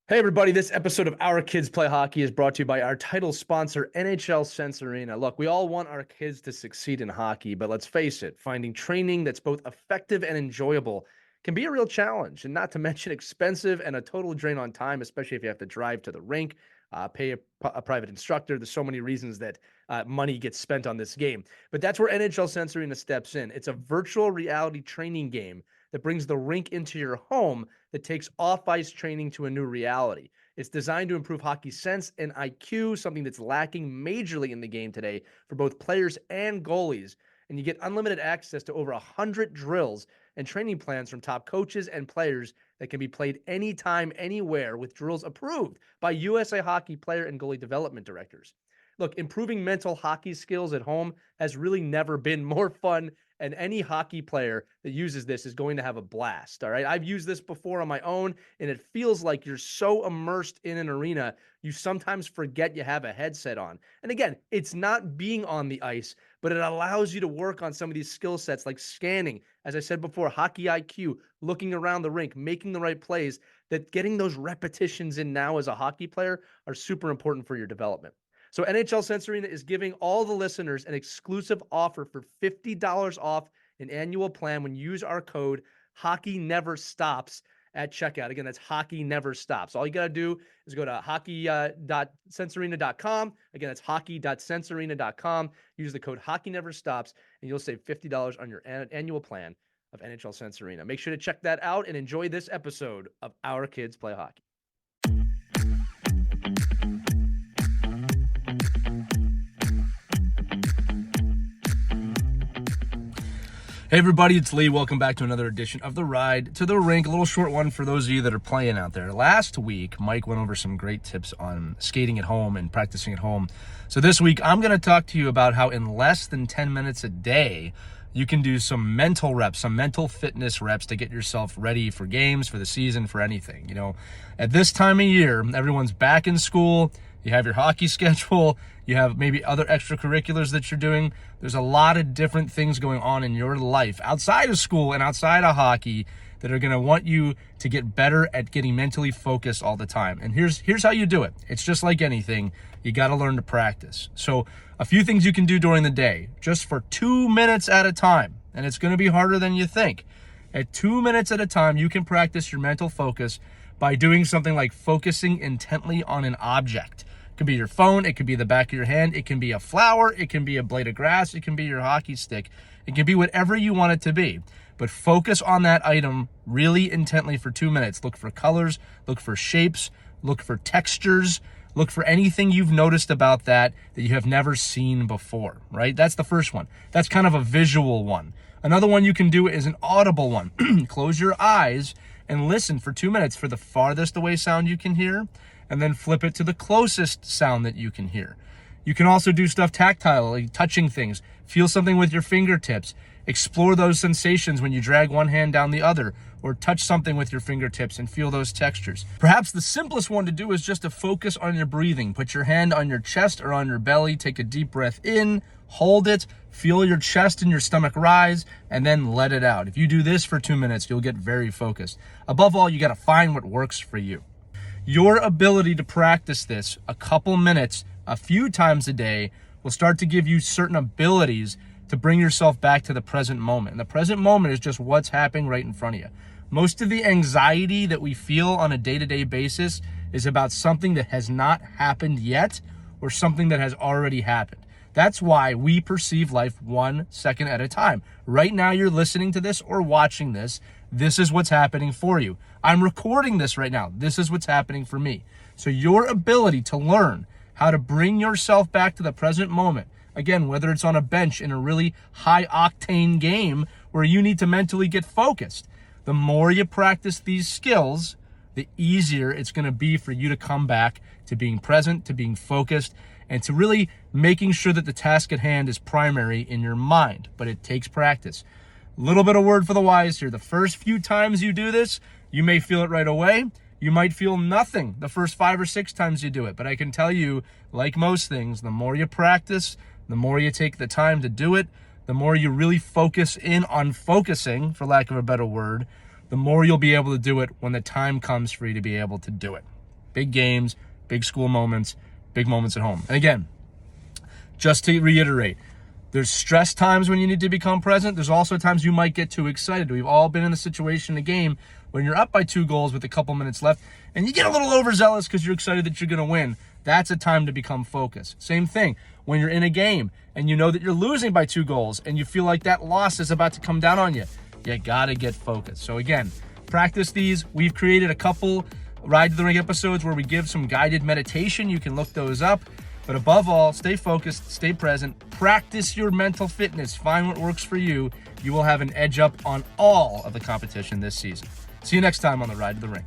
Hey everybody, this episode of Our Kids Play Hockey is brought to you by our title sponsor, NHL Sense Arena. Look, we all want our kids to succeed in hockey, but let's face it, finding training that's both effective and enjoyable can be a real challenge, and not to mention expensive and a total drain on time, especially if you have to drive to the rink, pay a private instructor. There's so many reasons that money gets spent on this game. But that's where NHL Sense Arena steps in. It's a virtual reality training game that brings the rink into your home that takes off-ice training to a new reality. It's designed to improve hockey sense and IQ, something that's lacking majorly in the game today for both players and goalies. And you get unlimited access to over 100 drills and training plans from top coaches and players that can be played anytime, anywhere, with drills approved by USA Hockey player and goalie development directors. Look, improving mental hockey skills at home has really never been more fun, and any hockey player that uses this is going to have a blast. All right. I've used this before on my own, and it feels like you're so immersed in an arena, you sometimes forget you have a headset on. And again, it's not being on the ice, but it allows you to work on some of these skill sets like scanning, as I said before, hockey IQ, looking around the rink, making the right plays, that getting those repetitions in now as a hockey player are super important for your development. So NHL Sense Arena is giving all the listeners an exclusive offer for $50 off an annual plan when you use our code Hockey Never Stops at checkout. Again, that's Hockey Never Stops. All you got to do is go to hockey.sensearena.com. Again, that's hockey.sensearena.com. Use the code Hockey Never Stops, and you'll save $50 on your annual plan of NHL Sense Arena. Make sure to check that out and enjoy this episode of Our Kids Play Hockey. Hey everybody, it's Lee. Welcome back to another edition of The Ride to the Rink. A little short one for those of you that are playing out there. Last week, Mike went over some great tips on skating at home and practicing at home. So this week, I'm going to talk to you about how in less than 10 minutes a day, you can do some mental reps, some mental fitness reps to get yourself ready for games, for the season, for anything. You know, at this time of year, everyone's back in school. You have your hockey schedule. You have maybe other extracurriculars that you're doing. There's a lot of different things going on in your life outside of school and outside of hockey that are going to want you to get better at getting mentally focused all the time. And here's how you do it. It's just like anything. You got to learn to practice. So a few things you can do during the day, just for 2 minutes at a time. And it's going to be harder than you think. At 2 minutes at a time, you can practice your mental focus by doing something like focusing intently on an object. It could be your phone, it could be the back of your hand, it can be a flower, it can be a blade of grass, it can be your hockey stick. It can be whatever you want it to be. But focus on that item really intently for 2 minutes. Look for colors, look for shapes, look for textures, look for anything you've noticed about that you have never seen before, right? That's the first one. That's kind of a visual one. Another one you can do is an audible one. Close your eyes and listen for 2 minutes for the farthest away sound you can hear, and then flip it to the closest sound that you can hear. You can also do stuff tactile, like touching things. Feel something with your fingertips. Explore those sensations when you drag one hand down the other, or touch something with your fingertips and feel those textures. Perhaps the simplest one to do is just to focus on your breathing. Put your hand on your chest or on your belly, take a deep breath in, hold it, feel your chest and your stomach rise, and then let it out. If you do this for 2 minutes, you'll get very focused. Above all, you got to find what works for you. Your ability to practice this a couple minutes, a few times a day, will start to give you certain abilities to bring yourself back to the present moment. And the present moment is just what's happening right in front of you. Most of the anxiety that we feel on a day-to-day basis is about something that has not happened yet or something that has already happened. That's why we perceive life 1 second at a time. Right now, you're listening to this or watching this. This is what's happening for you. I'm recording this right now. This is what's happening for me. So your ability to learn how to bring yourself back to the present moment, again, whether it's on a bench in a really high-octane game where you need to mentally get focused, the more you practice these skills, the easier it's going to be for you to come back to being present, to being focused, and to really making sure that the task at hand is primary in your mind. But it takes practice. A little bit of word for the wise here. The first few times you do this, you may feel it right away. You might feel nothing the first 5 or 6 times you do it. But I can tell you, like most things, the more you practice, the more you take the time to do it, the more you really focus in on focusing, for lack of a better word, the more you'll be able to do it when the time comes for you to be able to do it. big games, big school moments, big moments at home. And again, just to reiterate, there's stress times when you need to become present. There's also times you might get too excited. We've all been in the situation in a game when you're up by 2 goals with a couple minutes left and you get a little overzealous because you're excited that you're going to win. That's a time to become focused. Same thing when you're in a game and you know that you're losing by 2 goals and you feel like that loss is about to come down on you. You got to get focused. So again, practice these. We've created a couple Ride to the Rink episodes where we give some guided meditation. You can look those up. But above all, stay focused, stay present, practice your mental fitness, find what works for you. You will have an edge up on all of the competition this season. See you next time on the Ride to the Rink.